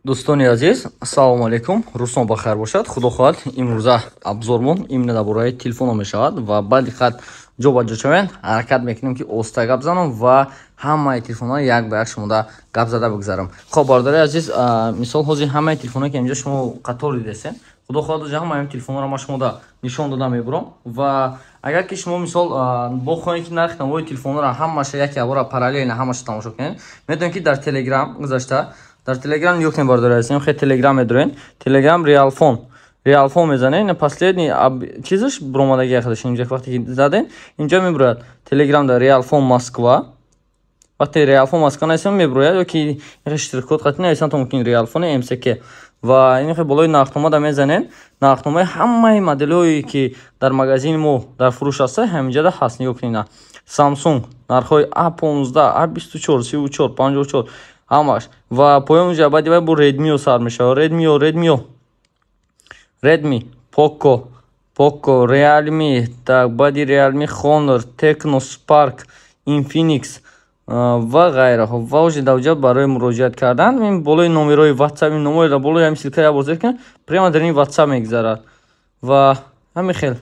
Дӯстони азиз, ассалому алайкум. Рӯзтон бахайр бошад. Худо хоҳад имрӯза абзормон имна дар бораи телефоно мешавад ва баъди хат ҷо ба ҷо шавем, ҳаракат мекунем ки оста гап занам ва ҳамаи телефонҳо як ба як шумода гап зада бигзарам. Хоб бардори азиз, мисол ҳозир ҳамаи телефонҳое ки инҷо шумо қатор дидесен, худо хоҳад ҳозир ҳамаи телефонҳоро ман шумода нишон дода мебурам ва агар ки шумо мисол бохоҳед ки нархи намои телефонҳоро ҳамаша яке бора параллелна ҳамаша тамошо кунед, метавонед ки дар Telegram гузашта дар Telegram ёхтем бардори азизам, хе Telegram медорен. Telegram Realphone мезанен. Последний чизаш бромадаги яхдаш инҷа вақте ки заден, инҷа меброяд Telegram дар Realphone Moskva. Вақте Realphone Moskva найсам меброяд ёки иштирокот қатӣ найсам то мумкин Realphone MCK ва ин хе болои нархнома да мезанен. Нархномаи ҳамаи моделҳои ки дар магазини мо дар фурӯш аста ҳаминҷа да ҳаст. Ёкина Samsung нархҳои A15, A24, 34, 54 ҳамаш ва поёми ҷабади вай бо Redmi сар мешавад. Redmi, Poco, Realme, так баъди Realme Honor, Tecno Spark, Infinix ва ғайраҳо. Ва оҷи давҷа барои муроҷиат кардан ин болои номерои WhatsApp номеро болои ҳамин силка ябозед ки прямо дар ин WhatsApp мегзарад ва ҳамин хел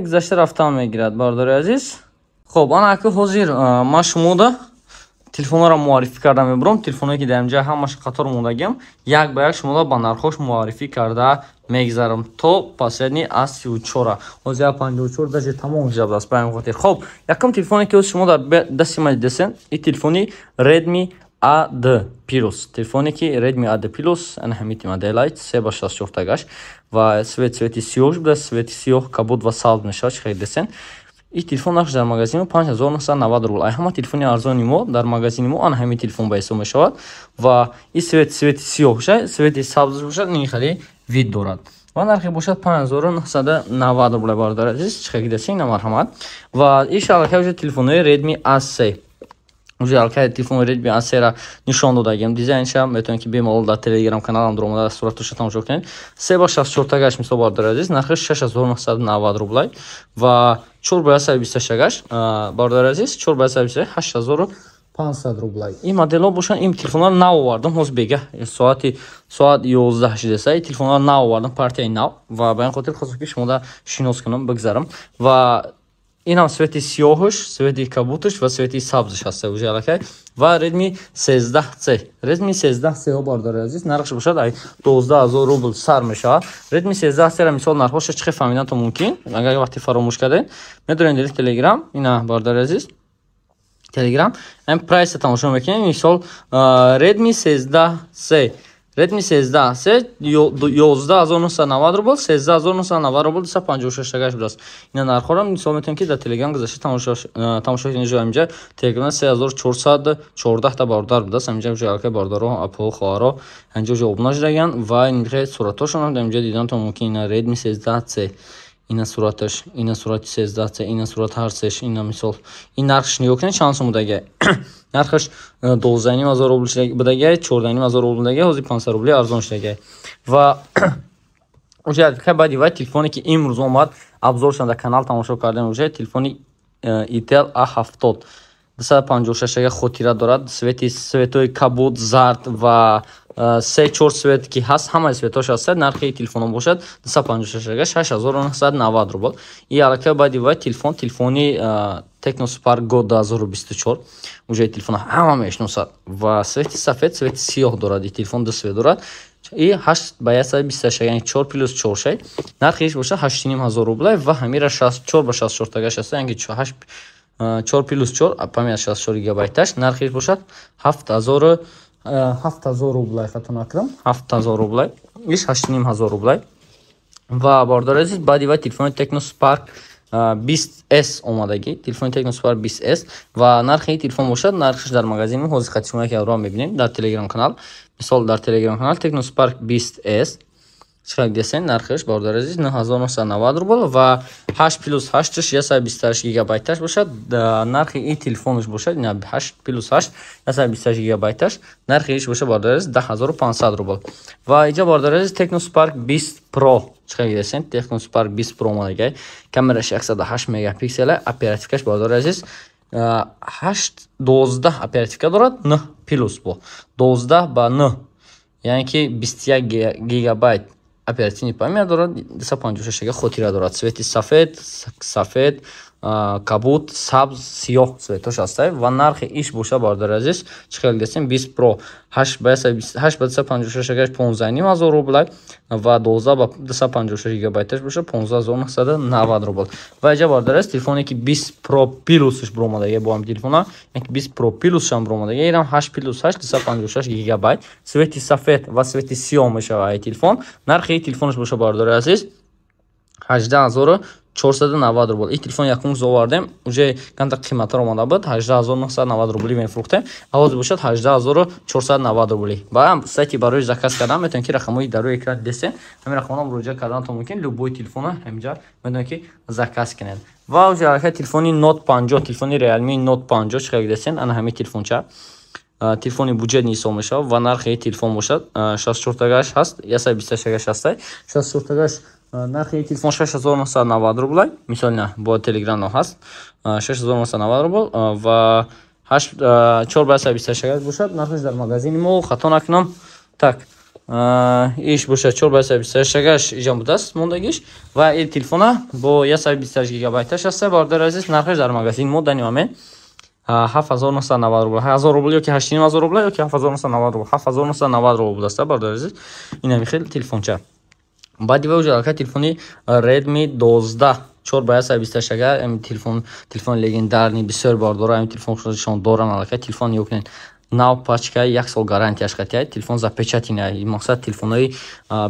гузашта рафтан мегирад. Бардори азиз, хоб ана ака ҳозир ман шумода телефонҳоро муаррифӣ карда мебурам. Телефонҳое ки дар инҷа ҳамаша қатор мондагиам, як ба як шумода ба нархҳош муаррифӣ карда мегзарам то последний A34. ҳозир A54 даже тамом шуда аст. Ба ҳамин хотир хоб якум телефоне ки шумо дар дасти ман дидесен, ин телефони Redmi AD Plus. Телефоне ки Redmi AD Plus ана ҳамити моделайт 3/64 гаш ва свети сиёҳ буда, свети сиёҳ кабуд ва салб мешавад. Чӣ хелидесен? این تلفن نقش در مغازه ما 5990 روبل. همه تلفن ارزانی ما در مغازه ما آن همین تلفن به حساب میشود و این سویت سیاه باشه، سویت سبز باشه، این خیلی وید دارد. و نرخ باشد 5990 روبل بردار عزیز. چه خیلی دستی مرحمت. و این شبکه وجود تلفن‌های Redmi A3. уже алкай телефон Redmi A3 нишон додагем. Дизайншам метавонед ки бемалол дар Telegram каналам дар омада суратоша тамошо кунед. 3/64 гаш мисол бардор азиз, нархи 6990 рублай ва 4/28 гаш бардор азиз, 4/28 8500 рублай. Ин моделҳо бошанд. Ин телефонҳоро нав овардам ҳоз бега соат 11 шидеса. Телефонҳоро нав овардам, партияи нав ва ба ин хотир хостам ки шумода шинос кунам, бигзарам ва инам свети сиёҳуш, свети кабутуш ва свети сабзуш ҳаста уже алакай. Ва Redmi 13C бардори азиз, нархш бошад 12000 рубл сар мешавад. Redmi 13C мисол нархош чӣ фаҳмидан то мумкин, агар вақти фаромӯш кардед метавонед дар Telegram ина бардори азиз, Telegram ам прайс тамошо мекунед. Мисол Redmi 13C 11990 рубл, 13990 рубл, 256 гаш будаст. Ина нархҳоро мисол метавонед ки дар Telegram гузашта тамошо кунед. Инҷа Telegram 3414 та бардар будаст. Инҷа ҷо алка бардаро апо хоҳаро инҷа ҷо обна шудаган ва ин хе суратошон дар инҷа дидан то мумкин. Ина Redmi 13C ина сураташ, ина сурати 13C, ина сурат ҳарсеш, ина мисол ин нархш нигоҳ кунед чанд сум будаги. нархш 12500 рубл будаги, 14500 рубл будаги, ҳозир 500 рубли арзон шудаги. Ва уже баъди ва телефоне ки имрӯз омад абзоршон дар канал тамошо кардем, уже телефони Itel A70 256 хотира дорад. светои кабуд, зард ва 3-4 свет ки ҳаст, ҳамаи светош ҳаст. нархи телефоно бошад 256 6990 рубл. И алака баъди ва телефони Tecno Spark Go 2024 уже телефона ҳама мешиносад ва свети сафед, свети сиёҳ дорад. И телефон ду свет дорад. И 8/128, яъни 4+4 нархиш бошад 8500 рублай ва ҳамира 4/64 гаш аст, яъни 4+4 памяти 64 гигабайташ нархиш бошад 7000 рублай. хатон акрам 7000 рублай, иш 8500 рублай. ва бардор азиз, баъди ва телефони Tecno Spark 20S омадаги. Телефони Tecno Spark 20S ва нархи телефон бошад, нархиш дар магазин ҳозир хати шумо яке авро мебинем дар Telegram канал. Мисол дар Telegram канал Tecno Spark 20S чиқар десен нархиш бардор азиз 9990 рубл ва 8+8 128 гигабайташ бошад. нархи ин телефонш бошад 8+8 128 гигабайташ нархиш бошад бардор азиз 10500 рубл. ва иҷа бардор азиз Tecno Spark 20 Pro чиқар десен Tecno Spark 20 Pro модагай. камераш 108 мегапиксел, оперативкаш бардор азиз 12 оперативка дорад, 9 плюс бо 12 ба 9 یعنی که 21 گیگابایت оперативной памяти дорад, 256 га хотира дорад. Цвети сафед, кабут, сабз, сиёҳ цветош ҳастад ва нархи иш боша бародари азиз чӣ хел дестем 20 Pro 8 ба 256 га 15000 рубл ва 12 ба 256 гигабайташ боша 15990 рубл. Ва иҷа бародари аст телефоне ки 20 Pro Plus-ш буромадаги бо ҳам телефона, яки 20 Pro Plus-шам буромадаги, ирам 8 + 8 256 гигабайт, цвети сафед ва цвети сиёҳ мешава ай телефон. Нархи телефонаш боша бародари азиз 18490 рубл. Ин телефон якум зовардем, уже канта қиматар омада буд, 18990 рубли мефурӯхтем. Ҳозир бошад 18490 рубли. Ба сайти барои заказ кардан метавонед ки рақамҳои дар рӯи экран дестем. Ҳамин рақамҳоро муроҷиат карданатон мумкин. Любой телефона ҳамҷа метавонед ки заказ кунед. Ва уже ҳаракат телефони Note 50, телефони Realme Note 50 чӣ хел дестем, ана ҳамин телефонча. Телефони буҷетни ҳисоб мешавад ва нархи телефон бошад 64 гаш ҳаст, 128 гаш ҳастай. 64 гаш нархи телефон 6990 рубл, мисолна бо телеграм ҳаст 6990 рубл ва 428 гаш бошад. Нархиш дар магазини мо хато накунам. Так, иш бошад 428 гаш иҷа будааст мондагиш ва ин телефона бо 128 гигабайташ ҳастай. Бародари азиз, нархиш дар магазини мо дани мамен 7990 рубл, 1000 рубл ёки 8500 рубл ёки 7990 рубл, 7990 рубл будааст бародари азиз. Ин ҳамин хел телефонча. Баъди ва уже ҳаракат телефони Redmi 12 4/128 га, ин телефон легендарни бисёр бор дора, ин телефоншон доран ҳаракат телефон ёкнен нав пачка 1 сол гарантияш хатия, телефон запечатина. Мақсад телефонои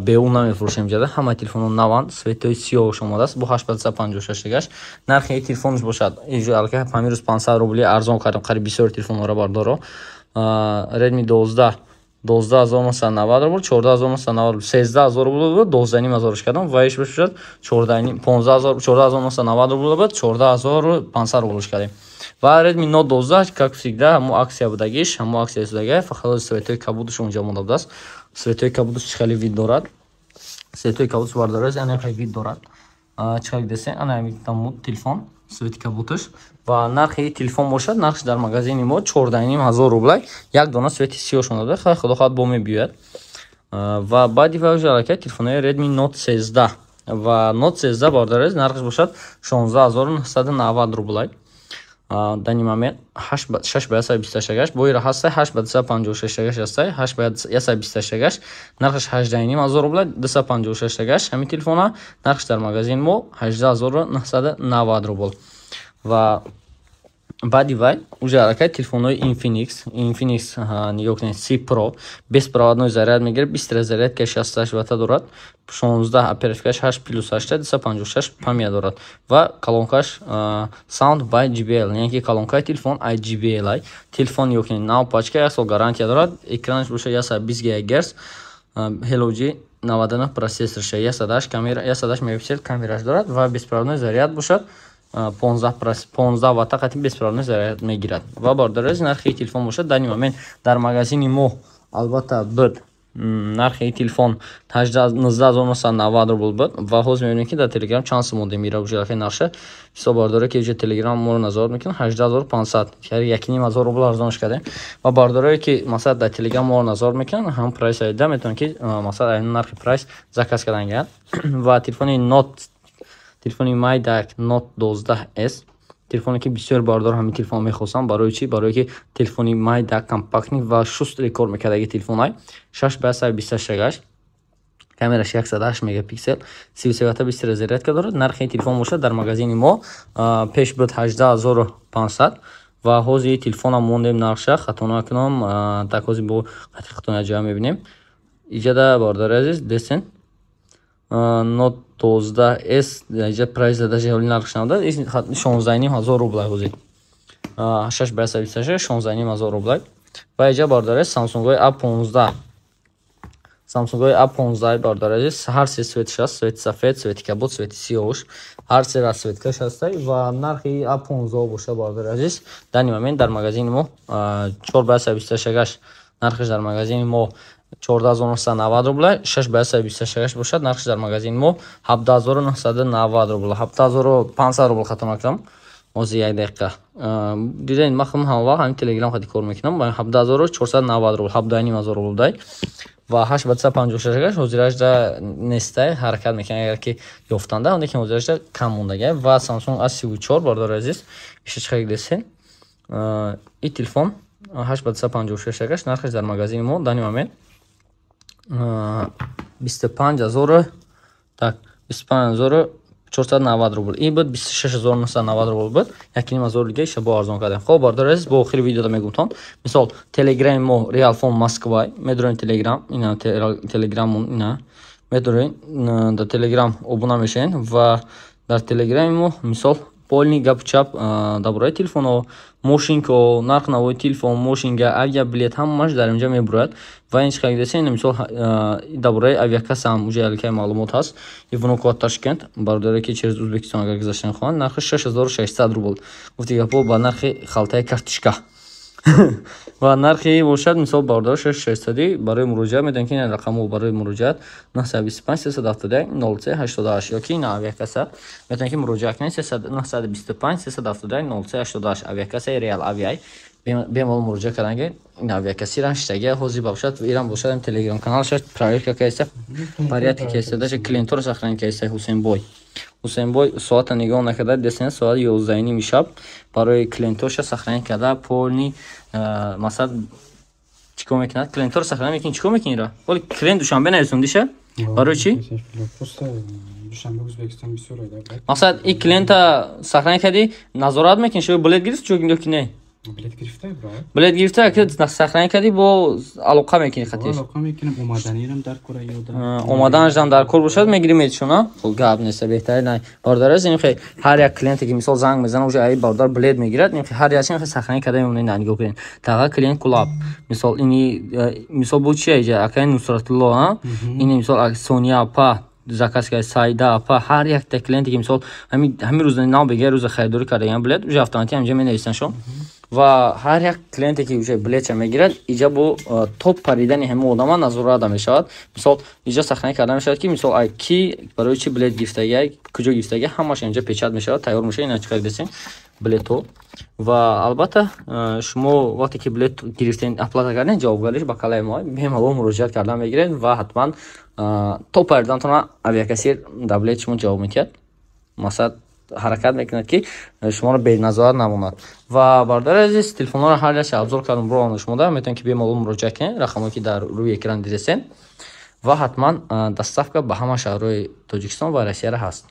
беун намефурӯшем ҷада, ҳама телефоно наван, светои сиёҳш омадааст бо 856 гаш. Нархи телефонш бошад иҷо ҳаракат ҳамирӯз 500 рубли арзон кардам, қариб бисёр телефонҳоро бардоро. Redmi 12 12990 рубл, 14990 рубл, 13000 рубл, 12500 кардам ва иш бошад 14990 рубл буд, 14500 рубл кардем. Ва Redmi Note 12 как всегда ҳамо аксия будагиш, ҳамо аксия будаги, фақат светои кабудаш онҷа монда будааст. Светои кабудаш чӣ хели вид дорад, светои кабудаш бардораз, ана хел вид дорад. Чӣ хел десен, ана ҳамин телефон свети кабудаш ва нархи телефон бошад, нархиш дар магазини мо 4500 рубл, як дона свети сиёҳ монда, хай худо хоҳад бо мебиёяд. Ва баъди ва уже ҳаракат телефонои Redmi Note 13 ва Note 13 бардораз, нархиш бошад 16990 рубл. Дани момент 6/128 гаш, бо ира ҳастай 8/256 гаш ҳастай, 8/128 гаш, нархиш 18500 рубл, 256 гаш. Ҳамин телефона нархиш дар магазин мо 18990 рубл. Ва баъди вай уже ҳаракат телефонои Infinix ёкнен C Pro беспроводной заряд мегирад, 20 разрядка 68 ватта дорад, 16 оперативкаш 8+8 256 память дорад ва колонкаш Sound by JBL, яъне ки колонкаи телефон JBL. Телефон ёкнен нав пачка 1 сол гарантия дорад, экранаш бошад 120 ГГц, Hello G 99 процессорша, 108 мегапиксел камераш дорад ва беспроводной заряд бошад 15 ватта қатъи беспроводной заряд мегирад. Ва бародари нархи телефон бошад дани момент дар магазини мо албатта буд нархи телефон 18990 рубл буд ва ҳозир мебинем ки дар телеграм чанд сум монда мира уже ҳаракат нарша ҳисоб бардоре ки уже телеграм моро назорат мекунад 18500, яъне 1500 рубл арзонш кардем. Ва бардоре ки масалан дар телеграм моро назорат мекунад, ҳам прайс айда метавонед ки масалан айн нархи прайс заказ кардан гирад. Ва телефони телефони MyDac Note 12S, телефоне ки бисёр бардор ҳамин телефон мехостам. Барои чӣ? Барое ки телефони MyDac компактни ва шуст рекорд мекардаги телефонай 6/128 гаш, камераш 108 мегапиксел, 33 ватта 20 разрядка дорад. Нархи телефон бошад дар магазини мо пеш буд 18500 ва ҳозир телефонам мондем нарша хато накунам. Так ҳозир бо хатои ҷава мебинем. Иҷада бардори азиз дестен Note 12S иҷа прайс даже ҳоли нархш надад 16500 рубл ҳозир 6/128 16500 рубл. ва иҷа бардори Samsung A15, Samsung A15 бардори азиз, ҳар се светиш аст, свети сафед, свети кабуд, свети сиёҳш, ҳар се расветкаш ҳастай ва нархи A15 боша бардори азиз дани момент дар магазини мо 4/128 гаш, нархиш дар магазини мо 14990 рубл, 6/128 бошад, нархиш дар магазини мо 17990 рубл, 7500 рубл хато накунам. ҳозир як дақиқа дидем, ман ҳама вақт ҳамин телеграм хати кор мекунам, 17490 рубл, 12500 рубл дай ва 856 ҳозирашда нестай ҳаракат мекунад агар ки ёфтанда он лекин ҳозирашда кам мондагай ва Samsung A34 бардор азиз иши чӣ гиресен ин телефон 856 нархаш дар магазини мо дани момент 25490 рубл. И буд 26990 рубл буд. Якин мазор дига иша бо арзон кардем. Хоб бардор азиз бо охири видеода мегумтон. Мисол Telegram мо Real Phone Moskva медорин Telegram, ина Telegram ина медорин да Telegram обуна мешен ва дар Telegram мо мисол полни гапчап дабораи телефоно, мошинко, нарх навои телефон, мошинга, авиабилет ҳамааш дар инҷа мебурад ва ин чиқа гидесен мисол дабораи авиакаса ҳам уҷа аликай маълумот ҳаст. Ивнокот Ташкент бардоре ки через Узбекистон агар гузаштан хоҳанд нархи 6600 рубл. Гуфти гапо ба нархи халтаи картишка. ва нархи бошад мисол бардор 6600 барои муроҷиат медонед ки ин рақамҳо барои муроҷиат 925 371 0388 ёки ин авиакаса метавонед ки муроҷиат кунед 925 371 0388 авиакасаи Real Aviai бемалол муроҷиат карданги ин авиакасира штаги ҳозир бошад иран бошад Telegram каналшаш проверка кайса порядки кайса даже клиентор сохранен кайса Ҳусейнбой соата нигоҳ накарда десен соати 11:30 шаб барои клиенторша сохранен карда полни масад чикор мекунад клиентор сохранен мекунад чикор мекунира оли клиент душанбе нарисондиша барои чи душанбе Узбекистон бисёр ойда масад ин клиента сохранен карди назорат мекунӣ шо билет гирифт ки не билет гирифта ки сохранен карди бо алоқа мекунӣ хатиш алоқа мекунам омаданирам дар кора ёда омаданашдам дар кор бошад мегири метшуна хуб гап нест беҳтари най бардор аз ин хе ҳар як клиенте ки мисол занг мезана уже ай бардор билет мегирад ин ҳар яшин сохранен карда мемонад на нигоҳ кунед тага клиент кулаб мисол ини мисол бу чи аҷа акай Нусратулло а ин мисол Сония апа заказка Сайда апа ҳар якта клиенте ки мисол ҳамин рӯз нам бега рӯз харидорӣ кардаgan билет уже автоматик ҳамҷа менависанд шо ва ҳар як клиенте ки уже билетша мегирад иҷа бо топ паридани ҳама одама назорат мешавад мисол иҷа сохранӣ карда мешавад ки мисол ай ки барои чи билет гирифтагия куҷо гирифтагия ҳамаш инҷа печат мешавад тайёр мешавад ина чиқар десен билетҳо ва албатта шумо вақте ки билет гирифтен оплата карден ҷавобгариш ба калаи мо бемалол муроҷиат кардан мегиред ва ҳатман топ паридантона авиакасир дар билет шумо ҷавоб метиҳад масад ҳаракат мекунад ки шуморо беназорат намонад ва бардори азиз телефонҳоро ҳар яше абзор кардам бро шумода метавонед ки бемалол муроҷиат кунед рақамҳое ки дар рӯи экран дидесен ва ҳатман доставка ба ҳама шаҳрҳои Тоҷикистон ва Россияро ҳаст.